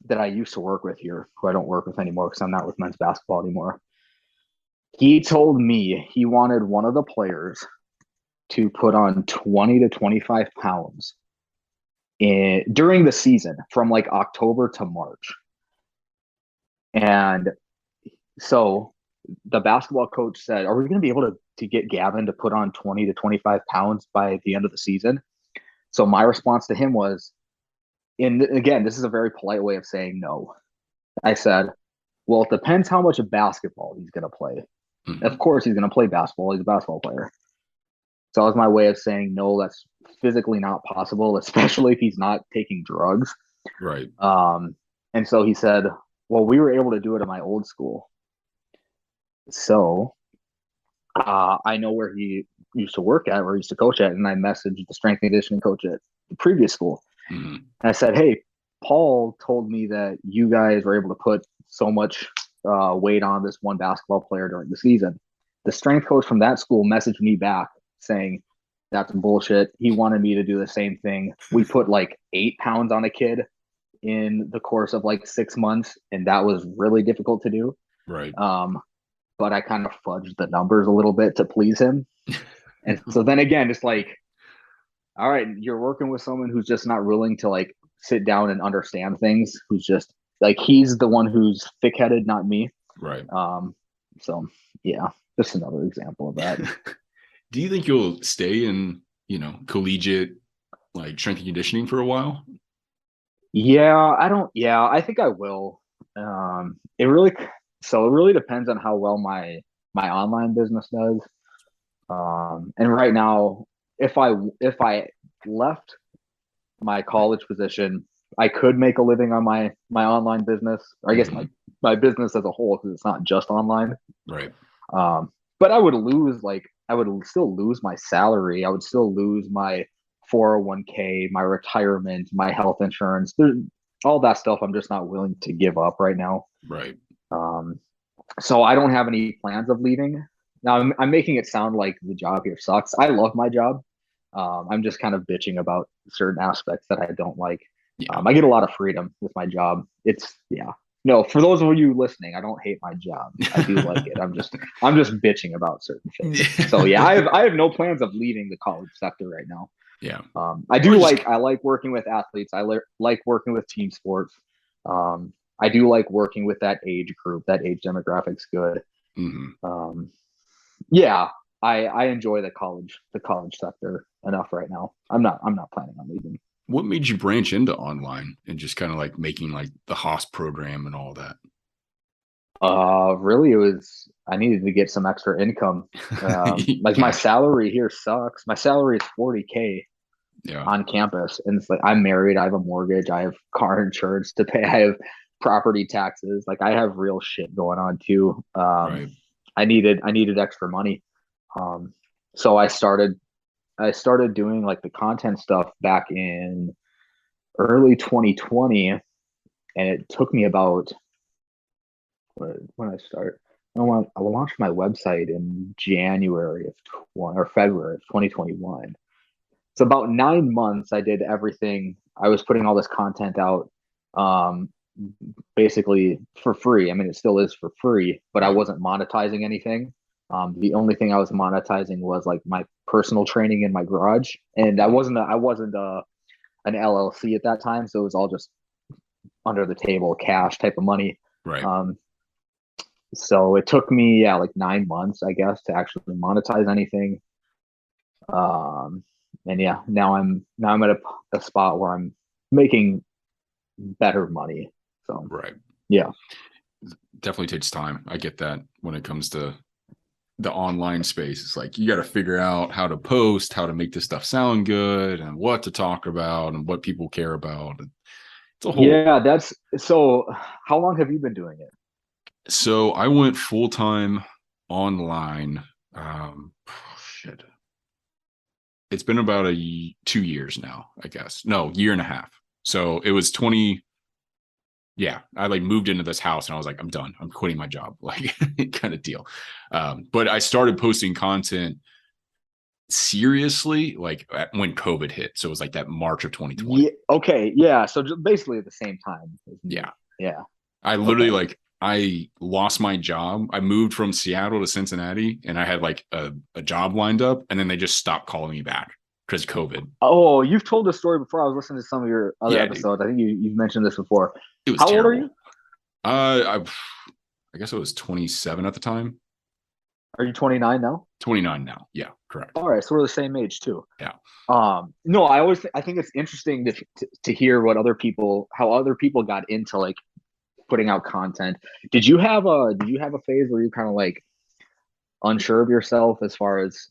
that I used to work with here, who I don't work with anymore because I'm not with men's basketball anymore, he told me he wanted one of the players to put on 20 to 25 pounds during the season from like October to March. And so the basketball coach said, are we going to be able to get Gavin to put on 20 to 25 pounds by the end of the season? So my response to him was, and again, this is a very polite way of saying no. I said, well, it depends how much of basketball he's going to play. Of Mhm. course, he's going to play basketball. He's a basketball player. So that was my way of saying, no, that's physically not possible, especially if he's not taking drugs. Right. Um, and so he said, well, we were able to do it at my old school. So I know where he used to work at, where he used to coach at, and I messaged the strength and conditioning coach at the previous school, Mhm. and I said, "Hey, Paul told me that you guys were able to put so much weight on this one basketball player during the season." The strength coach from that school messaged me back saying, "That's bullshit." He wanted me to do the same thing. We put like 8 pounds on a kid in the course of like 6 months, and that was really difficult to do. Right. Um, but I kind of fudged the numbers a little bit to please him. And so then again, it's like, all right, you're working with someone who's just not willing to like sit down and understand things, who's just like he's the one who's thick headed, not me. Right. Um, so yeah, just another example of that. Do you think you'll stay in, collegiate like strength and conditioning for a while? Yeah, I think I will. It really so it really depends on how well my online business does. And right now, if I left my college position, I could make a living on my online business, or I guess Mhm. my business as a whole, because it's not just online. Right. Um, but I would still lose my salary. I would still lose my 401k, my retirement, my health insurance. There's all that stuff I'm just not willing to give up right now. Right. Um, so I don't have any plans of leaving. Now I'm making it sound like the job here sucks. I love my job. I'm just kind of bitching about certain aspects that I don't like. Yeah. I get a lot of freedom with my job. It's yeah. No, for those of you listening, I don't hate my job. I do like it. I'm just bitching about certain things. So yeah, I have no plans of leaving the college sector right now. Yeah. I Or do just like I like working with athletes. Like working with team sports. I do like working with that age group. That age demographic's good. mhm. Um, yeah, I enjoy the college sector enough right now. I'm not planning on leaving. What made you branch into online and just kind of like making like the Haas program and all that? Really, it was I needed to get some extra income. Like my Yeah. salary here sucks. My salary is 40K Yeah. on campus, and it's like I'm married. I have a mortgage. I have car insurance to pay. I have property taxes. Like I have real shit going on too. Right. I needed extra money. Um, so I started doing like the content stuff back in early 2020, and it took me about when I start. I launched my website in January of 20 or February of 2021. So about 9 months, I did everything. I was putting all this content out, um, basically for free. I mean, it still is for free, but I Right. wasn't monetizing anything. The only thing I was monetizing was like my personal training in my garage, and I Mhm. wasn't a, I wasn't an LLC at that time, so it was all just under the table cash type of money. Right. Um, so it took me like 9 months, I guess, to actually monetize anything. Um, and yeah, now I'm at a spot where I'm making better money. So Right. yeah, Definitely takes time. I get that when it comes to the online space. It's like you got to figure out how to post, how to make this stuff sound good, and what to talk about and what people care about. It's a whole. yeah. That's so. How long have you been doing it? So I went full time online. Shit. It's been about 2 years now, I guess. No, year and a half. So it was 20. Yeah, I like moved into this house and I was like, I'm done. I'm quitting my job, like kind of deal. But I started posting content seriously like when COVID hit. So it was like that March of 2020. Yeah. Okay. Yeah. So basically at the same time as me. Yeah. Yeah. I literally Okay. like I lost my job. I moved from Seattle to Cincinnati and I had like a job lined up and then they just stopped calling me back because COVID. Oh, you've told this story before. I was listening to some of your other Yeah, dude. episodes. I think you've mentioned this before. It was How old are terrible. you? I guess I was 27 at the time. Are you 29 now? 29 now. Yeah, correct. All right, so we're the same age too. Yeah. No, I think it's interesting to hear how other people got into like putting out content. Did you have a phase where you kind of like unsure of yourself as far as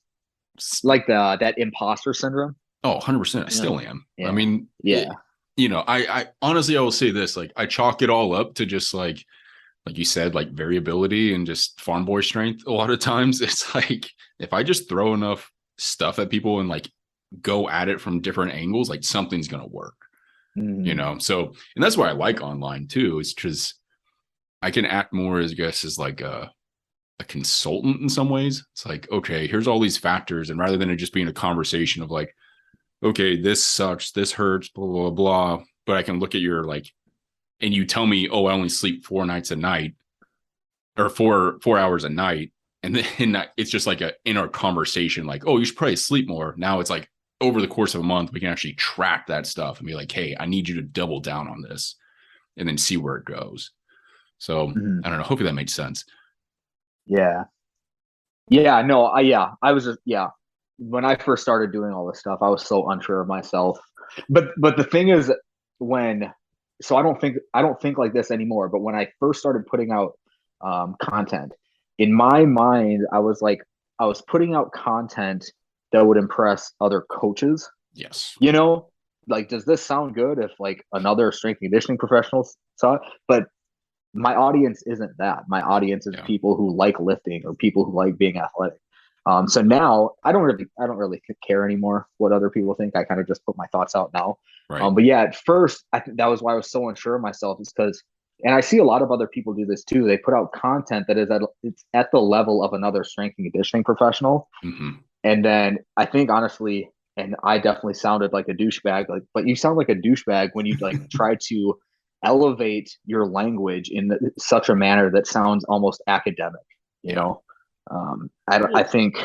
like that imposter syndrome? Oh, 100%. I You know? still am. I Yeah, mean, yeah, I honestly, I will say this, like, I chalk it all up to just like like you said, like variability and just farm boy strength. A lot of times it's like if I just throw enough stuff at people and like go at it from different angles, like something's gonna work, you Mm-hmm. know. So and that's why I like online too, is because I can act more as I guess as like a consultant in some ways. It's like, okay, here's all these factors, and rather than it just being a conversation of like, okay, this sucks, this hurts, blah blah blah, but I can look at your like, and you tell me, oh, I only sleep 4 nights a night or 4 hours a night, and then it's just like a in our conversation, like, oh, you should probably sleep more. Now it's like over the course of a month, we can actually track that stuff and be like, hey, I need you to double down on this, and then see where it goes. So Mm-hmm. I don't know. Hopefully that makes sense. Yeah. Yeah, no, I was just when I first started doing all this stuff, I was so unsure of myself. But the thing is when so I don't think like this anymore, but when I first started putting out content, in my mind, I was putting out content that would impress other coaches, Yes. you know? Like, does this sound good if like another strength and conditioning professional saw it? But my audience isn't that. My audience is Yeah. people who like lifting or people who like being athletic. So now I don't really care anymore what other people think. I kind of just put my thoughts out now. Right. But yeah, at first I think that was why I was so unsure of myself, is because, and I see a lot of other people do this too. They put out content that is it's at the level of another strength and conditioning professional, Mm-hmm. and then I think honestly, and I definitely sounded like a douchebag, like, but you sound like a douchebag when you like try to elevate your language in such a manner that sounds almost academic, you Yeah. know? I think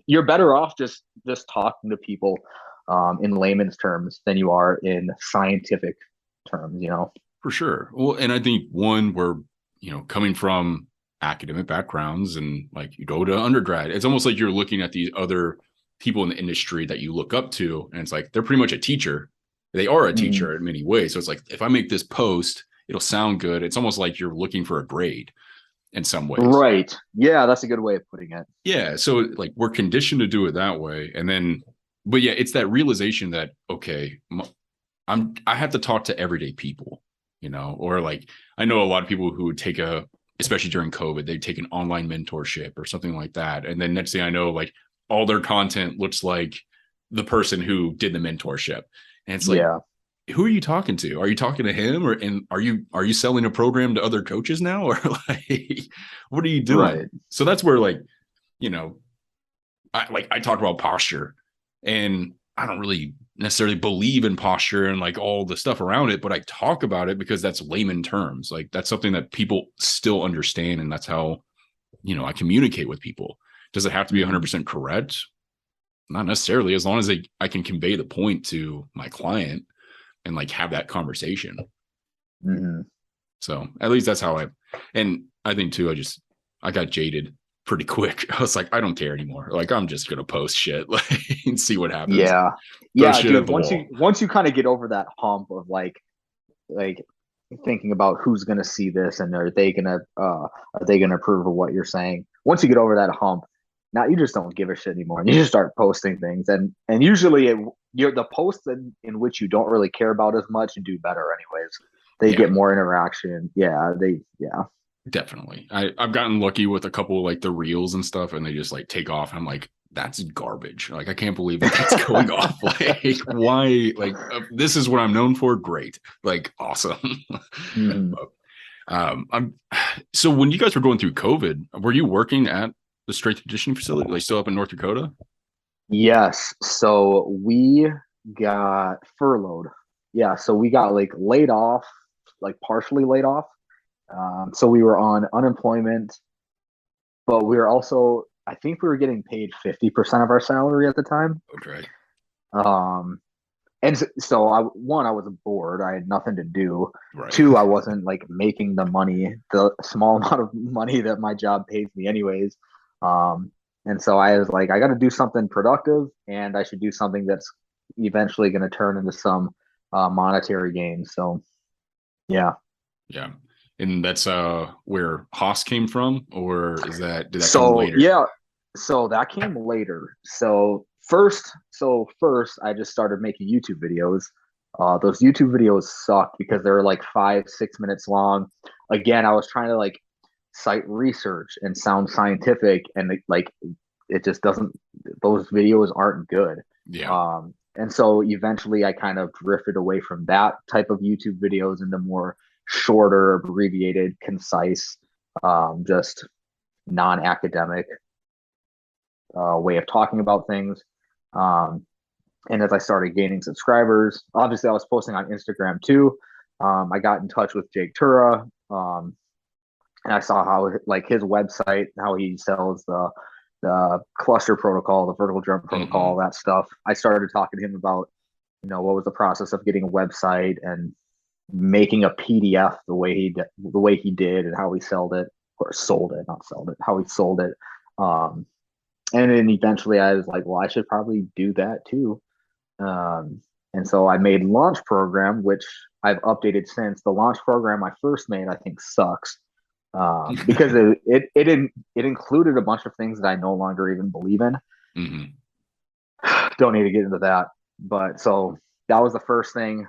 you're better off just talking to people in layman's terms than you are in scientific terms, you know? For sure. Well, and I think one, we're, coming from academic backgrounds and like you go to undergrad, it's almost like you're looking at these other people in the industry that you look up to. And it's like they're pretty much a teacher. They are a Mm-hmm. teacher in many ways. So it's like if I make this post, it'll sound good. It's almost like you're looking for a grade in some ways. Right. Yeah, that's a good way of putting it. Yeah. So like we're conditioned to do it that way. And then, but yeah, it's that realization that, okay, I have to talk to everyday people, or like I know a lot of people who would take especially during COVID, they'd take an online mentorship or something like that. And then next thing I know, like all their content looks like the person who did the mentorship. And it's like, Yeah. who are you talking to? Are you talking to him, or and are you selling a program to other coaches now? Or like what are you doing? Right. So that's where like, you know, I talk about posture, and I don't really necessarily believe in posture and like all the stuff around it, but I talk about it because that's layman terms. Like that's something that people still understand, and that's how I communicate with people. Does it have to be Mm-hmm. 100% correct? Not necessarily, as long as I can convey the point to my client and like have that conversation. Mm-hmm. So at least that's how and I think too, I got jaded pretty quick. I was like, I don't care anymore. Like, I'm just going to post shit like, and see what happens. Yeah. Throw Yeah, shit at dude, the wall. once you kind of get over that hump of like thinking about who's going to see this and are they going to approve of what you're saying? Once you get over that hump, now you just don't give a shit anymore. And you just start posting things, and usually you're the posts in which you don't really care about as much and do better anyways. They Yeah, get more interaction. Yeah. definitely. I've gotten lucky with a couple of, like the reels and stuff, and they just like take off. And I'm like, that's garbage. Like, I can't believe that that's going off. Like, why? Like, this is what I'm known for. Great. Like, awesome. Mhm. I'm so when you guys were going through COVID, were you working at the strength and conditioning facility, like still up in North Dakota? Yes. So we got furloughed. Yeah. So we got like laid off, like partially laid off. So we were on unemployment, but we were also, I think we were getting paid 50% of our salary at the time. Okay. Um, and so I was bored. I had nothing to do. Right. Two, I wasn't like making the small amount of money that my job pays me anyways. And so I was like, I got to do something productive, and I should do something that's eventually going to turn into some monetary gain. So yeah. Yeah. And that's where Haas came from, or did that come So later? yeah, so that came later. So first I just started making YouTube videos. Those YouTube videos sucked because they were like 5, 6 minutes long. again, I was trying to like cite research and sound scientific, and like it just doesn't. Those videos aren't good. Yeah. And so eventually, I kind of drifted away from that type of YouTube videos into more shorter, abbreviated, concise, just non-academic way of talking about things. Um, and as I started gaining subscribers, obviously I was posting on Instagram too. I got in touch with Jake Tura, and I saw how like his website, how he sells the cluster protocol, the vertical jump protocol, Mm-hmm. that stuff. I started talking to him about, what was the process of getting a website and making a PDF the way he did, and how he sold it, or sold it, not sold it, how he sold it. Um, and then eventually I was like, well, I should probably do that too. Um, and so I made Launch Program, which I've updated since. The Launch Program I first made, I think, sucks, because it included a bunch of things that I no longer even believe in. Mm-hmm. Don't need to get into that, but so that was the first thing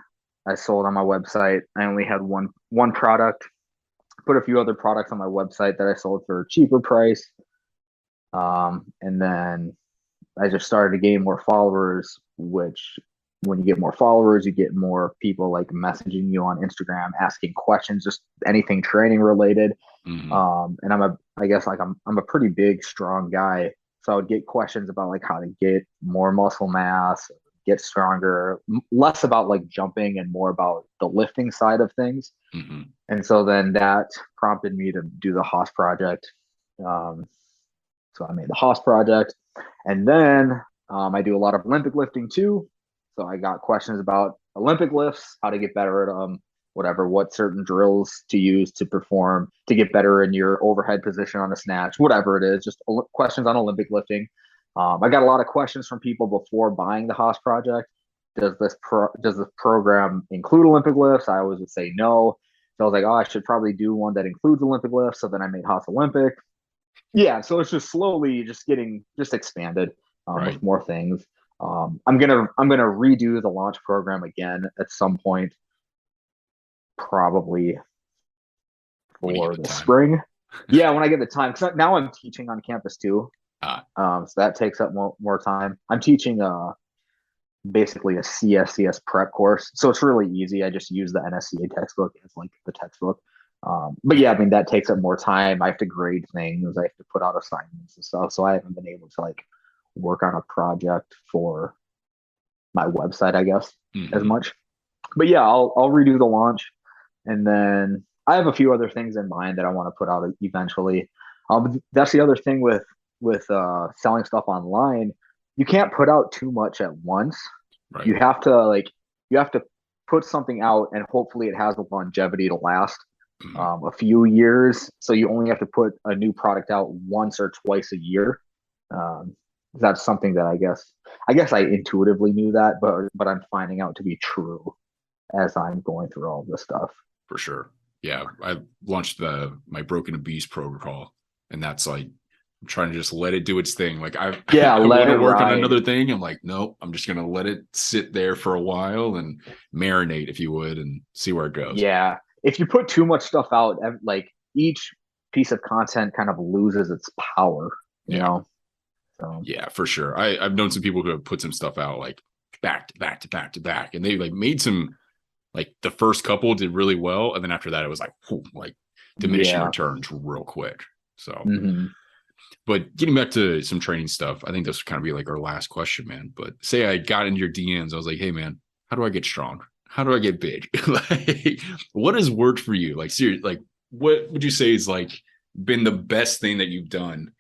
I sold on my website. I only had one product. Put a few other products on my website that I sold for a cheaper price, and then I just started to gain more followers, which when you get more followers, you get more people like messaging you on Instagram, asking questions, just anything training related. Mm-hmm. And I guess like I'm a pretty big, strong guy. So I would get questions about like how to get more muscle mass, get stronger, less about like jumping and more about the lifting side of things. Mm-hmm. And so then that prompted me to do the Haas project. Um, so I made the Haas project. And then I do a lot of Olympic lifting too. So I got questions about Olympic lifts, how to get better at them, whatever, what certain drills to use to perform to get better in your overhead position on a snatch, whatever it is, just questions on Olympic lifting. I got a lot of questions from people before buying the Haas project. Does this program include Olympic lifts? I always would say no. So I was like, oh, I should probably do one that includes Olympic lifts. So then I made Haas Olympic. Yeah, so it's just slowly just getting just expanded, Right. with more things. I'm gonna redo the launch program again at some point, probably When you get for the the time. spring. Yeah, when I get the time, because now I'm teaching on campus too, Ah, so that takes up more time. I'm teaching basically a CSCS prep course, so it's really easy. I just use the NSCA textbook as like the textbook. But yeah, I mean that takes up more time. I have to grade things. I have to put out assignments and stuff. So I haven't been able to like work on a project for my website, I guess, as mm-hmm. much. But yeah, I'll redo the launch, and then I have a few other things in mind that I want to put out eventually. That's the other thing with selling stuff online. You can't put out too much at once. Right. You have to like you have to put something out, and hopefully it has the longevity to last Mm-hmm. a few years. So you only have to put a new product out once or twice a year. Um, that's something that I guess I intuitively knew that, but I'm finding out to be true as I'm going through all this stuff. For sure. Yeah. I launched the my broken abuse protocol, and that's like I'm trying to just let it do its thing. Like I Yeah, I let want it to work on ride. another thing. I'm like, nope, I'm just gonna let it sit there for a while and marinate, if you would, and see where it goes. Yeah, if you put too much stuff out, like each piece of content kind of loses its power, you Yeah. know. So Yeah, for sure. I've known some people who have put some stuff out like back to back to back to back, and they like made some like the first couple did really well, and then after that it was like whew, like diminishing yeah. returns real quick. So, Hmm. but getting back to some training stuff, I think this would kind of be like our last question, man. But say I got into your DMs, I was like, hey man, how do I get strong? How do I get big? Like, what has worked for you? Like, seriously, like, what would you say is like been the best thing that you've done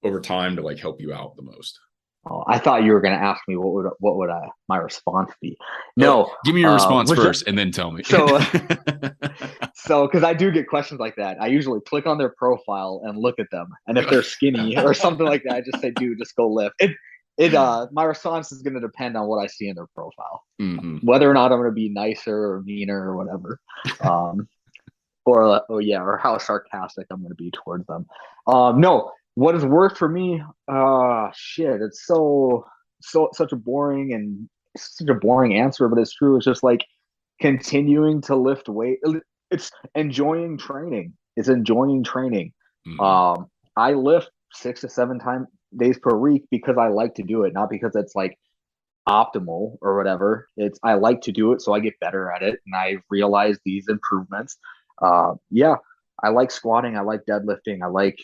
over time to like help you out the most? Oh, I thought you were going to ask me what would my response be. Oh, No, give me your response which first, and then tell me. so so because I do get questions like that. I usually click on their profile and look at them, and if they're skinny or something like that, I just say, "Dude, just go lift." My response is going to depend on what I see in their profile, Mm-hmm. whether or not I'm going to be nicer or meaner or whatever, um, or oh yeah, or how sarcastic I'm going to be towards them. No, what has worked for me? Shit, it's such a boring and such a boring answer, but it's true. It's just like continuing to lift weight. it's enjoying training. It's enjoying training. Hmm. Um, I lift 6 to 7 times days per week because I like to do it, not because it's like optimal or whatever. It's I like to do it, so I get better at it, and I realize these improvements. Yeah, I like squatting. I like deadlifting. I like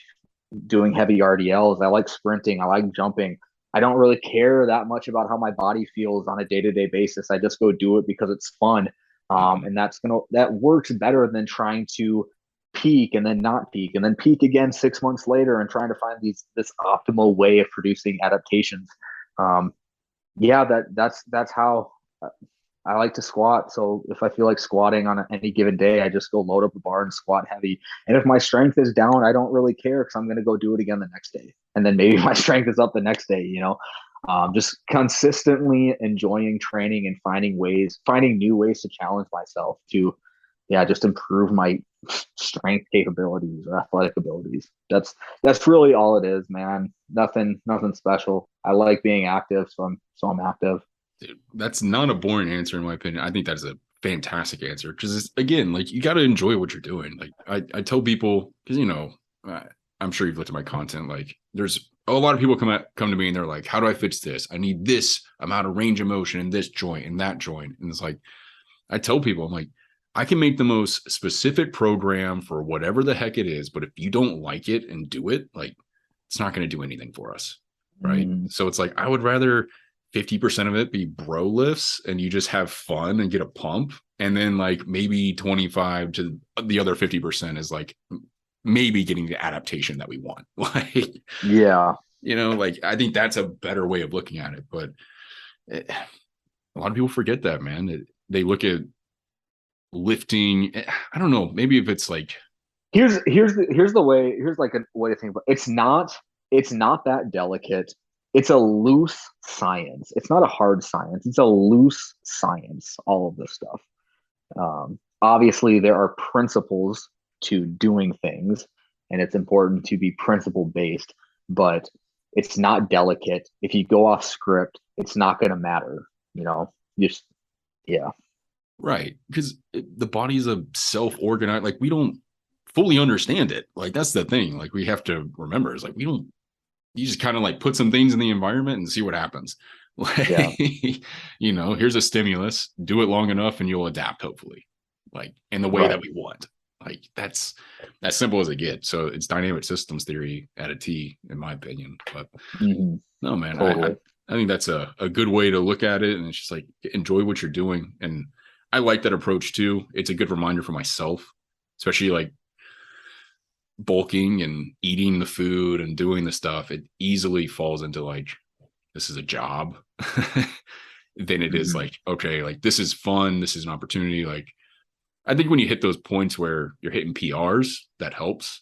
doing heavy RDLs. I like sprinting. I like jumping. I don't really care that much about how my body feels on a day to day basis. I just go do it because it's fun. Hmm. And that works better than trying to peak and then not peak and then peak again 6 months later and trying to find this optimal way of producing adaptations. Um, yeah, that's how I like to squat. So if I feel like squatting on any given day, I just go load up a bar and squat heavy. And if my strength is down, I don't really care because I'm going to go do it again the next day. And then maybe my strength is up the next day, just consistently enjoying training and finding new ways to challenge myself to, yeah, just improve my strength capabilities or athletic abilities. That's really all it is, man. Nothing special. I like being active, so I'm active. Dude, that's not a boring answer in my opinion. I think that's a fantastic answer because again, like you got to enjoy what you're doing. Like I tell people because I'm sure you've looked at my content. Like there's a lot of people come to me and they're like, "How do I fix this? I need this amount of range of motion in this joint and that joint." And it's like I tell people, I'm like, I can make the most specific program for whatever the heck it is, but if you don't like it and do it, like it's not going to do anything for us. Right. Mm, So it's like, I would rather 50% of it be bro lifts and you just have fun and get a pump. And then like maybe 25 to the other 50% is like maybe getting the adaptation that we want. Like, yeah. like I think that's a better way of looking at it. But a lot of people forget that, man. They look at lifting. I don't know. Maybe if it's like, Here's like a way to think about it. It's not that delicate. It's a loose science. It's not a hard science. It's a loose science, all of this stuff. Obviously there are principles to doing things, and it's important to be principle based, but it's not delicate. If you go off script, it's not going to matter, you know. Just yeah. right, because the body is a self-organized, like we don't fully understand it. Like that's the thing. Like we have to remember is like we don't. You just kind of like put some things in the environment and see what happens. Yeah. Like, here's a stimulus. Do it long enough, and you'll adapt. Hopefully, like in the way that Right. we want. Like that's as simple as it gets. So it's dynamic systems theory at a T, in my opinion. But Hmm. no, man, Totally. I think that's a good way to look at it, and it's just like enjoy what you're doing, and I like that approach too. It's a good reminder for myself, especially like bulking and eating the food and doing the stuff. It easily falls into like this is a job. Then it is Hmm. like okay, like this is fun. This is an opportunity. Like I think when you hit those points where you're hitting PRs, that helps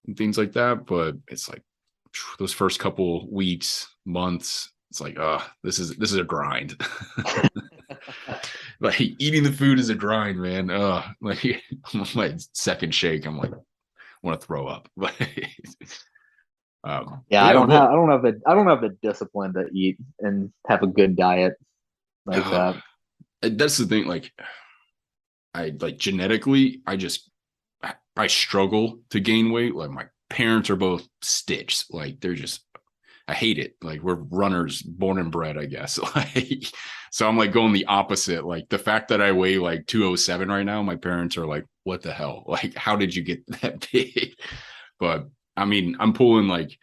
and things like that. But it's like those first couple weeks, months, it's like, this is a grind. Like eating the food is a grind, man. Like my second shake, I'm like, I want to throw up. Yeah, But yeah, well, I don't have the discipline to eat and have a good diet like uh, that. that's the thing. Like I like genetically, I struggle to gain weight. Like my parents are both stitched. Like they're just I hate it. Like we're runners born and bred, I guess. Like so I'm like going the opposite. Like the fact that I weigh like 207 right now, my parents are like, what the hell? Like, how did you get that big? But I mean, I'm pulling like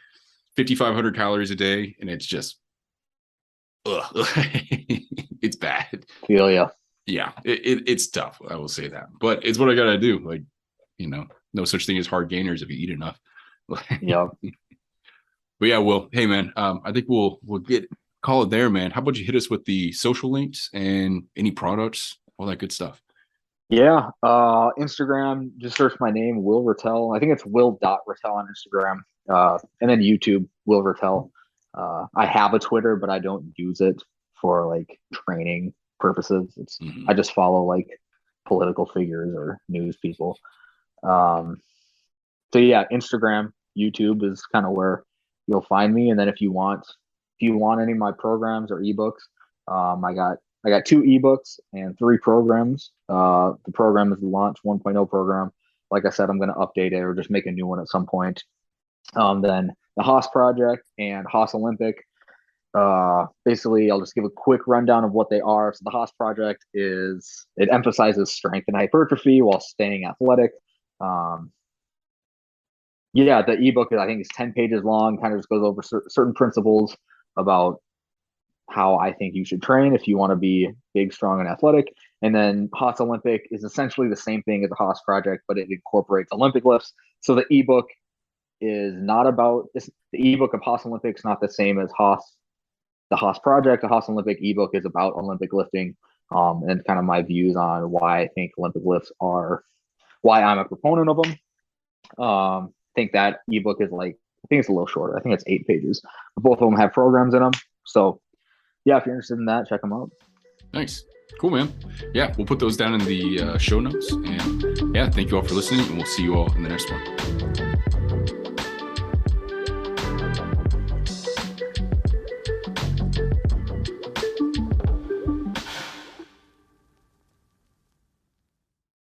5,500 calories a day, and it's just ugh. It's bad. Feel ya. Yeah, it's tough. I will say that, but it's what I gotta do. Like, no such thing as hard gainers if you eat enough. But Yep. yeah, well, hey man, I think we'll get call it there, man. How about you hit us with the social links and any products, all that good stuff. Yeah. Instagram, just search my name, Will Ratelle. I think it's Will.Ratelle on Instagram. And then YouTube, Will Ratelle. I have a Twitter, but I don't use it for like training purposes. I Mm-hmm. just follow like political figures or news people. Um, so yeah, Instagram, YouTube is kind of where you'll find me. And then if you want any of my programs or ebooks, I got I got 2 ebooks and 3 programs. The program is the Launch 1.0 program. Like I said, I'm going to update it or just make a new one at some point. Then the Haas Project and Haas Olympic. Basically, I'll just give a quick rundown of what they are. So the Haas Project it emphasizes strength and hypertrophy while staying athletic. Yeah, the ebook I think is 10 pages long, kind of just goes over certain principles about how I think you should train if you want to be big, strong, and athletic. And then Haas Olympic is essentially the same thing as the Haas Project, but it incorporates Olympic lifts. So the ebook is not about this. The ebook of Haas Olympics not the same as the Haas Project. The Haas Olympic ebook is about Olympic lifting, and kind of my views on why I think Olympic lifts are why I'm a proponent of them. I think that ebook is I think it's a little shorter. I think it's 8 pages. But both of them have programs in them. So yeah, if you're interested in that, check them out. Nice. Cool, man. Yeah, we'll put those down in the show notes. And yeah, thank you all for listening, and we'll see you all in the next one.